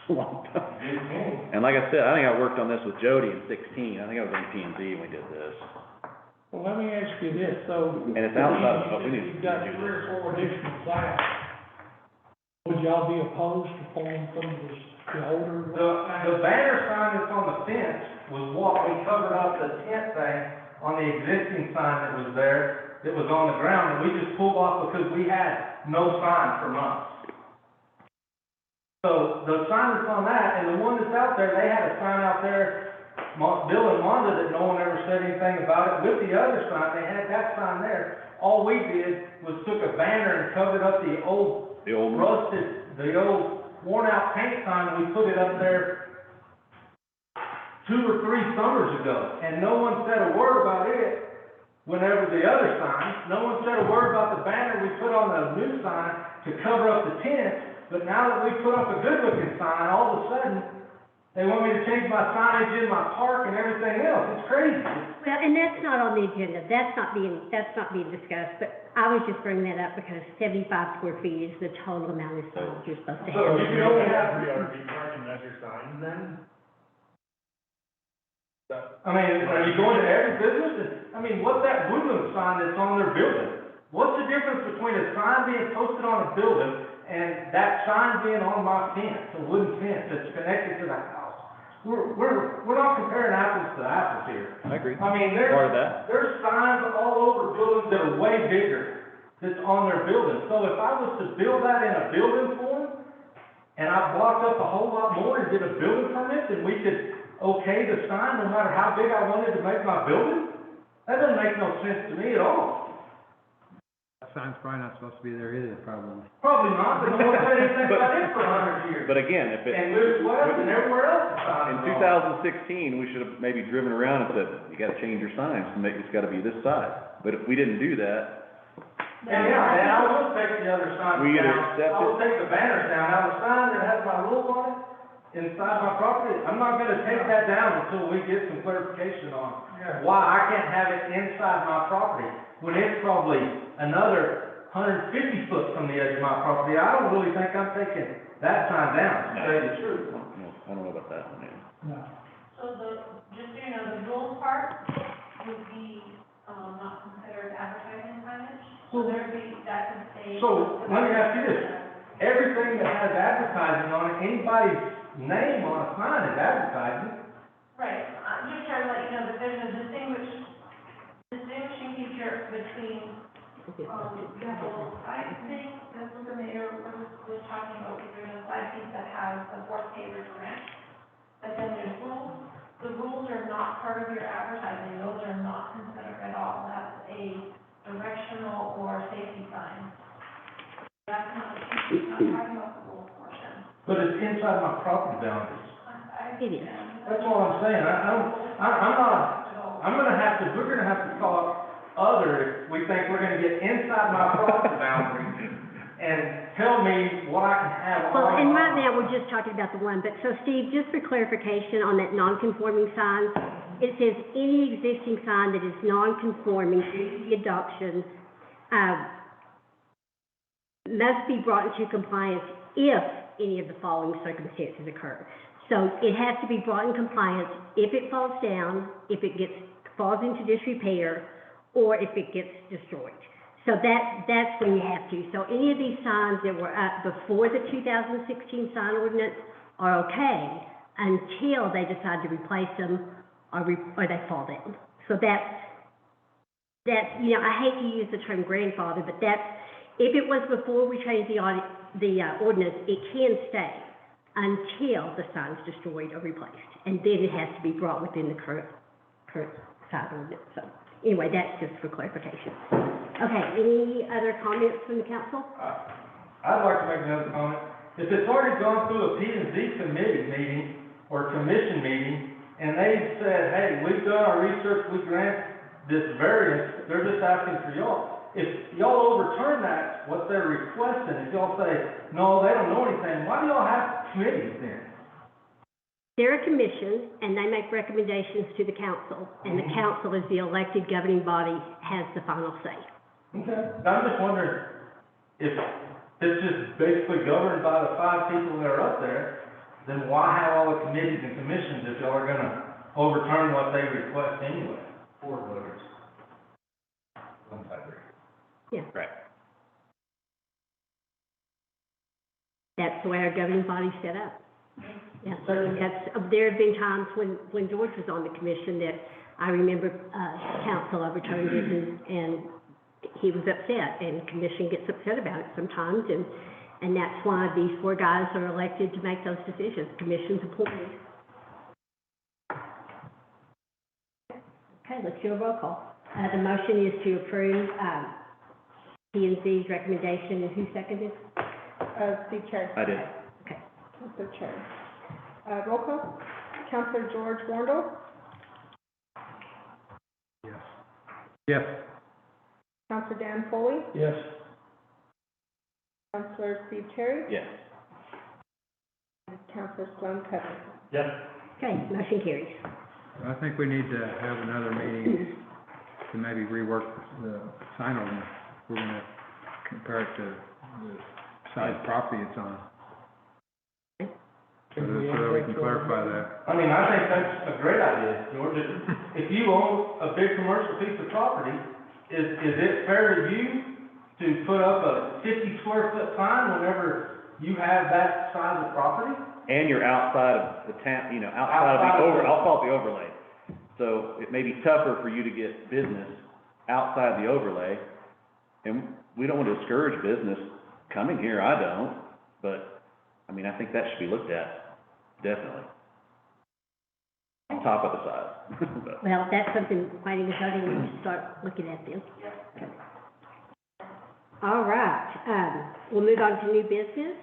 A long time. And like I said, I think I worked on this with Jody in 16, I think I was on P and Z when we did this. Well, let me ask you this, so. And it's outside of what we need to You've got do 3 or this. 4 additional signs. Would y'all be opposed to pulling some of the older? The banner sign that's on the fence was what we covered up the tent thing on the existing sign that was there, that was on the ground, and we just pulled off because we had no sign for months. So the sign that's on that, and the one that's out there, they had a sign out there, Bill and Wanda, that no one ever said anything about it. With the other sign, they had that sign there. All we did was took a banner and covered up the old The old one. rusted, the old worn out paint sign, we put it up there 2 or 3 summers ago, and no one said a word about it. Whenever the other sign, no one said a word about the banner we put on the new sign to cover up the tent, but now that we put up a good looking sign, all of a sudden, they want me to change my signage in my park and everything else, it's crazy. well, and that's not on the agenda, that's not being discussed, but I was just bringing that up because 75 square feet is the total amount of signs you're supposed to So have. you You can don't only have have, every RV park and measure signs then? I mean, are you going to every business? I mean, what's that Woodland sign that's on their building? What's the difference between a sign being posted on a building and that sign being on my fence, a wooden fence that's connected to the house? We're not comparing apples to to apples here. I agree. I mean, Part of that. there's signs all over buildings that are way bigger that's on their buildings. So if I was to build that in a building form, and I blocked up a whole lot more and did a building permit, then we could okay the sign no matter how big I wanted to make my building? That doesn't make no sense to me at all. That sign's probably not supposed to be there either, probably. Probably not, but no one said anything about it for 100 years. But again, if it, And Moose West and everywhere else. in 2016, we should have maybe driven around and said, you gotta change your signs to make, it's gotta be this size. But if we didn't do that, And yeah, and I will take the other signs We either down. accept I will it- take the banners down. Now, the sign that has my rules on it inside my property, I'm not gonna take that down until we get some clarification on why I can't have it inside my property when it's probably another 150 foot from the edge of my property. I don't really think I'm taking that sign down, to tell you the truth. I don't know about that one, yeah. No. So just so you know, the rules part would be, not considered advertising signage. So there'd be, that could say. So, let me ask you this. Everything that has advertising on it, anybody's name on a sign is advertising. Right, I'm just trying to let you know that there's a distinguishing feature between, the whole side thing, that's what the mayor was talking about, there's a side piece that has the Fort Taylor grant, but then there's rules. The rules are not part of your advertising, those are not considered at all, that's a directional or safety sign. That's not, I'm not talking about the rules portion. But it's inside my property boundaries. It is. That's all I'm saying. We're gonna have to talk other if we think we're gonna get inside my property boundaries and tell me what I can have on Well, my. and right now, we're just talking about the one, but so Steve, just for clarification on that non-conforming sign, it says any existing sign that is non-conforming due to the adoption, must be brought into compliance if any of the following circumstances occur. So it has to be brought in compliance if it falls down, if it falls into disrepair, or if it gets destroyed. So that's when you have to. So any of these signs that were up before the 2016 sign ordinance are okay until they decide to replace them or they fall down. So that's, you know, I hate to use the term grandfather, but if it was before we changed the ordinance, it can stay until the sign's destroyed or replaced. And then it has to be brought within the current sign ordinance. So anyway, that's just for clarification. Okay, any other comments from the council? I'd like to make another comment. If it's already gone through a P and Z committee meeting or commission meeting, and they said, hey, we've done our research, we grant this variance, they're just asking for y'all. If y'all overturn that, what they're requesting, if y'all say, no, they don't know anything, why do y'all have committees then? They're a commission, and they make recommendations to the council, and the council is the elected governing body, has the final say. Okay. I'm just wondering if it's just basically governed by the 5 people that are up there, then why have all the committees and commissions if y'all are gonna overturn what they request anyway? 4 voters. 1 tiebreaker. Yeah. Right. That's the way our governing body's set up. Yeah, there have been times when George was on the commission that I remember, council overturned it and he was upset, and commission gets upset about it sometimes, and that's why these 4 guys are elected to make those decisions. Commission's appointed. Okay, let's do a roll call. The motion is to approve, P and Z's recommendation, and who seconded? Steve Cherry. I did. Okay. Mr. Cherry. Roll call. Councilor George Wondell, Yes. Yes. Councilor Dan Foley, Yes. Councilor Steve Cherry, Yes. and Councilor Sloan Covington. Yep. Okay, motion carries. I think we need to have another meeting to maybe rework the sign ordinance. We're gonna compare it to the size property it's on. So that we can clarify that. I mean, I think that's a great idea, George. If you own a big commercial piece of property, is it fair to you to put up a 50 square foot sign whenever you have that size of property? And you're outside of the town, outside of the I'll call it the overlay. So it may be tougher for you to get business outside the overlay, and we don't want to discourage business coming here, I don't, but, I mean, I think that should be looked at, definitely. On top of the size, but. Well, that's something planning and zoning will start looking at then. Okay. All right, we'll move on to new business.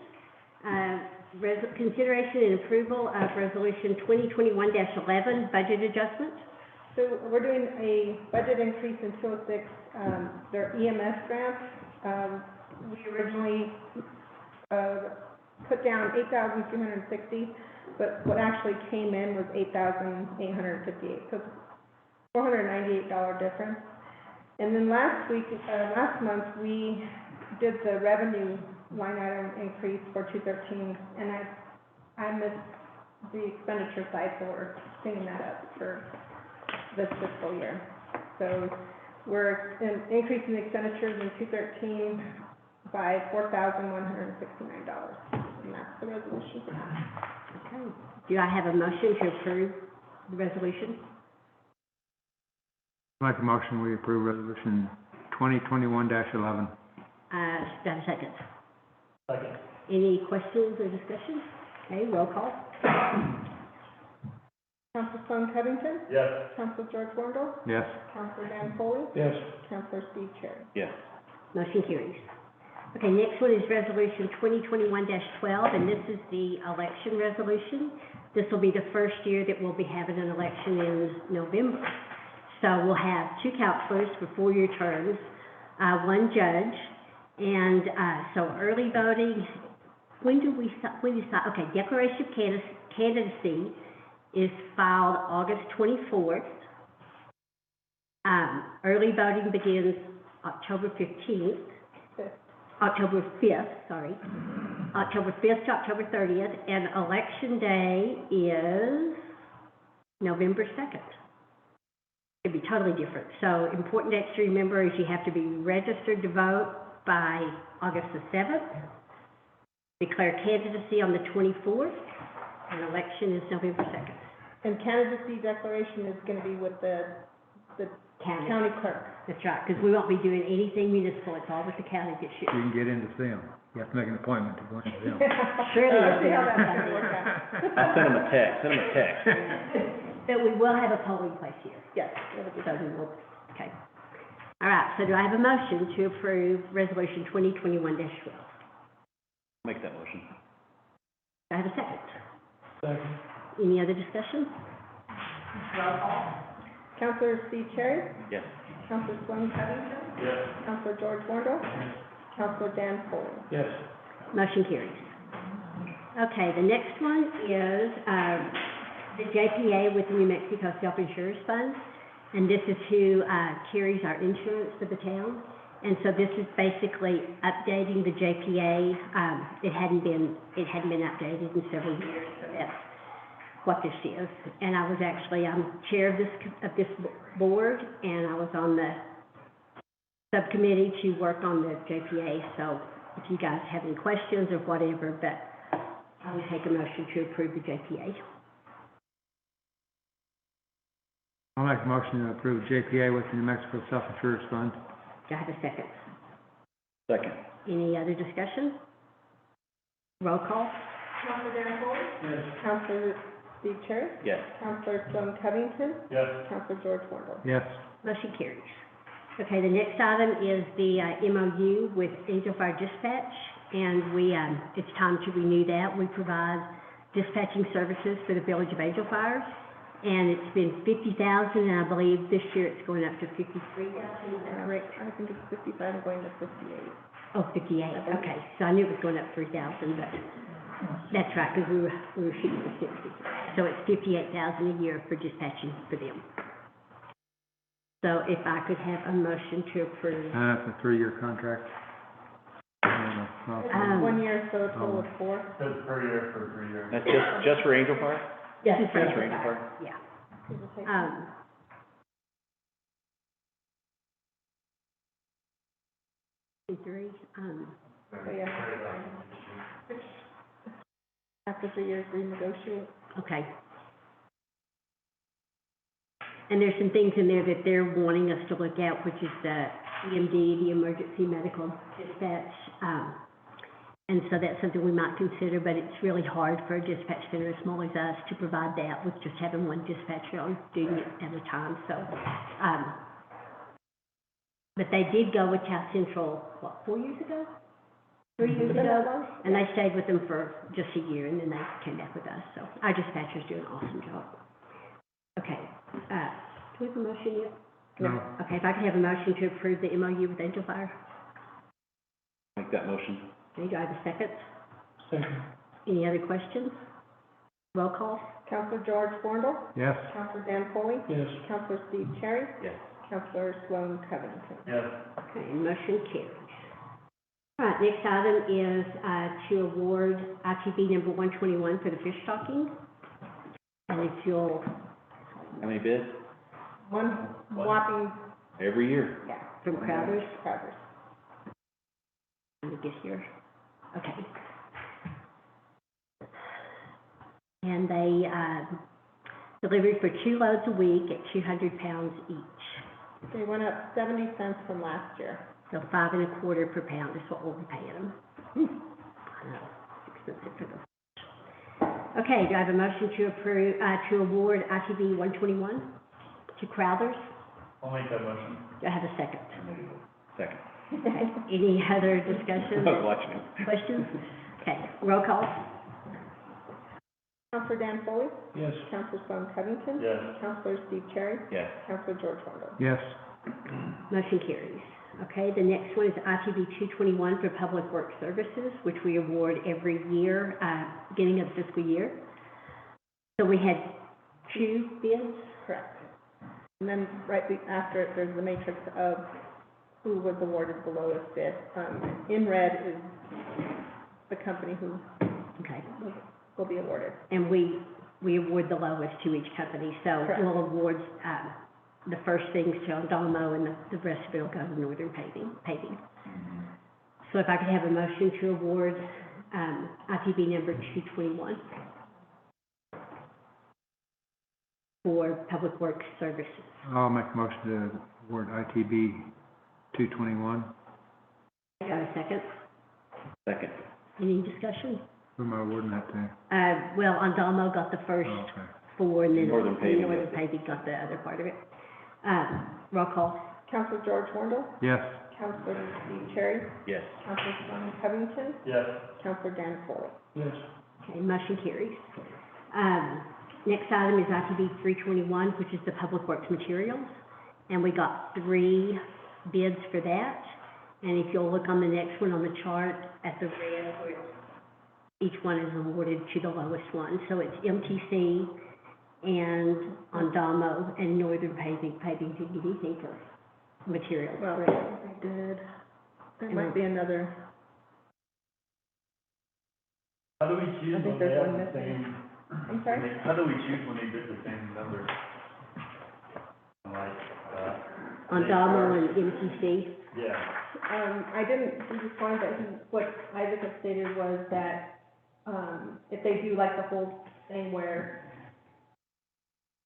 Consideration and approval of resolution 2021-11, budget adjustment. So we're doing a budget increase in 206, their EMS grants. We originally, put down 8,360, but what actually came in was 8,858, so it's $498 difference. And then last month, we did the revenue line item increase for 213, and I missed the expenditure side, so we're cleaning that up for this fiscal year. So we're increasing the expenditures in 213 by $4,169, and that's the resolution for that. Okay. Do I have a motion to approve the resolution? Make a motion, we approve resolution 2021-11. Do I have a second? Second. Any questions or discussion? Okay, roll call. Council Sloan Covington, Yes. Council George Wondell, Yes. Councilor Dan Foley, Yes. Councilor Steve Cherry. Yes. Motion carries. Okay, next one is resolution 2021-12, and this is the election resolution. This will be the first year that we'll be having an election in November. So we'll have 2 counselors for 4-year terms, 1 judge, and, so early voting, okay, declaration of candidacy is filed August 24th. Early voting begins October 5th, October 5th to October 30th, and election day is November 2nd. It'd be totally different. So important dates to remember is you have to be registered to vote by August the 7th, declare candidacy on the 24th, and election is November 2nd. And candidacy declaration is gonna be with the county clerk. That's right, because we won't be doing anything municipal, it's all with the county this You year. can get in to see them. You have to make an appointment to go in to see them. Surely Let's it's see how there. that's gonna work out. I'll send them a text, But we will have a polling place here. Yes, it'll be. So we will, okay. All right, so do I have a motion to approve resolution 2021-12? Make that motion. Do I have a second? Second. Any other discussion? Councilor Steve Cherry, Yes. Councilor Sloan Covington, Yes. Councilor George Wondell, Councilor Dan Foley. Yes. Motion carries. Okay, the next one is, the JPA with the New Mexico Self-Insurance Fund. And this is who, carries our insurance for the town. And so this is basically updating the JPA. It hadn't been updated in several years, so that's what this is. And I was actually, I'm chair of this board, and I was on the subcommittee to work on the JPA. So if you guys have any questions or whatever, but I will take a motion to approve the JPA. I'll make a motion to approve JPA with the New Mexico Self-Insurance Fund. Do I have a second? Second. Any other discussion? Roll call? Councilor Dan Foley, Yes. Councilor Steve Cherry, Yes. Councilor Sloan Covington, Yes. Councilor George Wondell. Yes. Motion carries. Okay, the next item is the MOU with Angel Fire Dispatch, and we, it's time to renew that. We provide dispatching services for the Village of Angel Fire, and it's been $50,000, and I believe this year it's going up to $53,000, is that correct? I think it's 55 going to 58. Oh, 58, okay, so I knew it was going up 3,000, but that's right, because we were shooting for 60. So it's $58,000 a year for dispatching for them. So if I could have a motion to approve. It's a 3-year contract. It's 1 year, so a total of 4. Says per year for 3 years. That's just for Angel Fire? Yes, Just for Angel Fire? Yeah. Could you take- Three, So, yeah. After 3 years, renegotiate. okay. And there's some things in there that they're wanting us to look at, which is the EMD, the emergency medical dispatch. And so that's something we might consider, but it's really hard for a dispatch center as small as us to provide that with just having one dispatcher on duty at a time, so, but they did go with South Central, what, 4 years ago? 3 years ago? And they stayed with them for just a year, and then they came back with us, so our dispatchers do an awesome job. Okay, do we have a motion yet? No. Okay, if I could have a motion to approve the MOU with Angel Fire. Make that motion. Okay, do I have a second? Second. Any other questions? Roll call? Counselor George Wondell, Yes. Counselor Dan Foley, Yes. Counselor Steve Cherry, Yes. Counselor Sloan Covington. Yes. Okay, motion carries. All right, next item is, to award ITB number 121 for the fish stocking. And if you'll, How many bids? One whopping, Every year. yeah, from Crowder's, Crowders. let me get here. Okay. And they, delivered for 2 loads a week at 200 pounds each. They went up 70 cents from last year. So 5 1/4 per pound is what we'll be paying them. I know, it's expensive for the. Okay, do I have a motion to approve, to award ITB 121 to Crowder's? I'll make that motion. Do I have a second? Second. Okay, any other discussion? I was watching him. Questions? Okay, roll call? Counselor Dan Foley, Yes. Counselor Sloan Covington, Yes. Counselor Steve Cherry, Yes. Counselor George Wondell. Yes. Motion carries. Okay, the next one is ITB 221 for Public Works Services, which we award every year, beginning of the fiscal year. So we had 2 bids. Correct. And then after it, there's the matrix of who was awarded the lowest bid. In red is the company who Okay, will be awarded. and we award the lowest to each company, so Correct. we'll award, the first things to Aldama, and the rest of it will go to Northern Paving. So if I could have a motion to award, ITB number 221 for Public Works Services. I'll make a motion to award ITB 221. Do I have a second? Second. Any discussion? Who am I awarding that to? Well, Aldama got the first Oh, okay. 4, and then Northern Paving got Northern the- Paving got the other part of it. Roll call? Counselor George Wondell, Yes. Counselor Steve Cherry, Yes. Counselor Sloan Covington, Yes. Counselor Dan Foley. Yes. Okay, motion carries. Next item is ITB 321, which is the Public Works Materials, and we got 3 bids for that. And if you'll look on the next one on the chart at the red, where each one is awarded to the lowest one. So it's MTC and Aldama and Northern Paving. Paving didn't get anything for materials. Well, correct? they did. There might be another, How do we choose I think when they there's have one the missing. same? I'm sorry? How do we choose when they bid the same numbers? Like, Aldama and MTC. Yeah. I didn't see this point, but what Isaac had stated was that, if they do like the whole thing where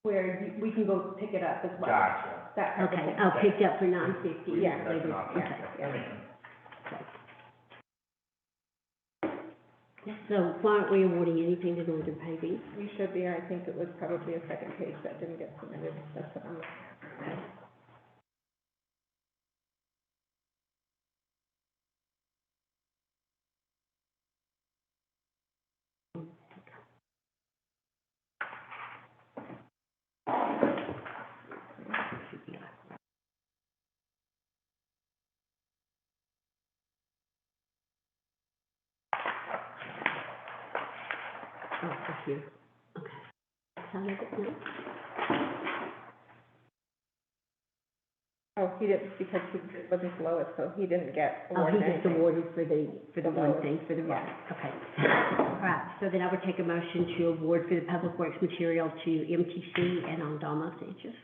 we can go pick it up as well. Gotcha. That type of Okay, thing. oh, picked up for 950. Yeah. That's an option. Okay. That makes sense. So why aren't we awarding anything to Northern Paving? We should be, I think it was probably a second page that didn't get submitted, that's what I'm looking at. Oh, it's here. Okay. Sound like it now? Oh, he didn't, because he wasn't the lowest, so he didn't get Oh, he awarded just anything. awarded for the The one lowest. thing, for the Yeah. road. Okay. All right, so then I would take a motion to award for the Public Works material to MTC and Aldama Sanchez.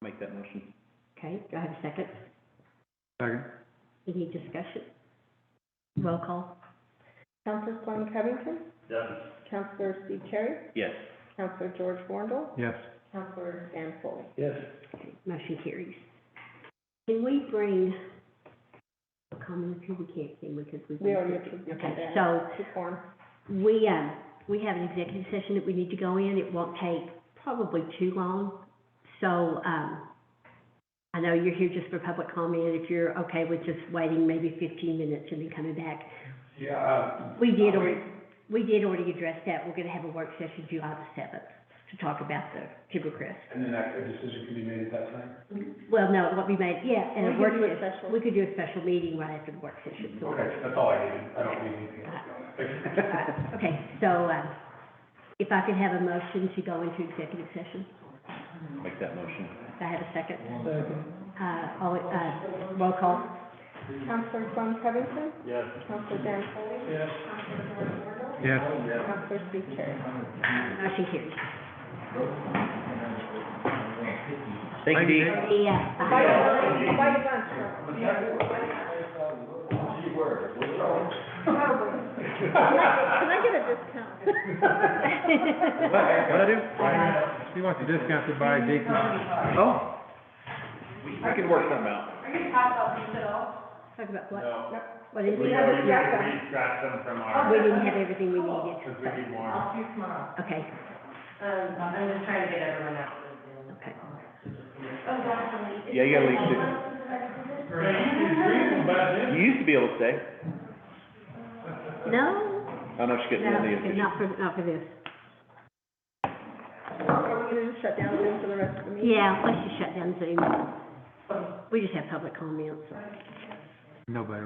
Make that motion. Okay, do I have a second? Second. Any discussion? Roll call? Counselor Sloan Covington, Yes. Counselor Steve Cherry, Yes. Counselor George Wondell, Yes. Counselor Dan Foley. Yes. Motion carries. Can we bring a comment if we can't, can we, because We already approved it. Okay, so To form. we have an executive session that we need to go in. It won't take probably too long. So, I know you're here just for public comment. If you're okay with just waiting maybe 15 minutes and then coming back. Yeah, We did already address that. We're gonna have a work session July the 7th to talk about the Timber Crest. and then a decision can be made at that time? Well, no, what we made, yeah, and We a could work do a session. special. We could do a special meeting right after the work session. So- Okay, that's all I needed, I don't need anything else. Okay, so, if I could have a motion to go into executive session. Make that motion. Do I have a second? Second. Roll call. Counselor Tom Covington, Yes. Counselor Dan Foley, Yes. Yes. Counselor Steve Cherry. Motion carries. Thank you, Dee. Yeah. I'll buy you lunch. Probably. Can I get a discount? What'd I do? He wants a discount to buy Deacon. Oh. I can work something out. Are you talking about these at all? Talk about what? No, What is we it? already, we scratched them from our, We didn't have everything we needed. because we need more. I'll see you tomorrow. Okay, I'm just trying to get everyone out. okay. Oh, definitely. Yeah, you gotta leave too. You used to be able to stay. No, I don't know if she's getting in the no, not for this. Are we gonna just shut down Zoom for the rest of the meeting? Yeah, let's just shut down Zoom. We just have public comments. Nobody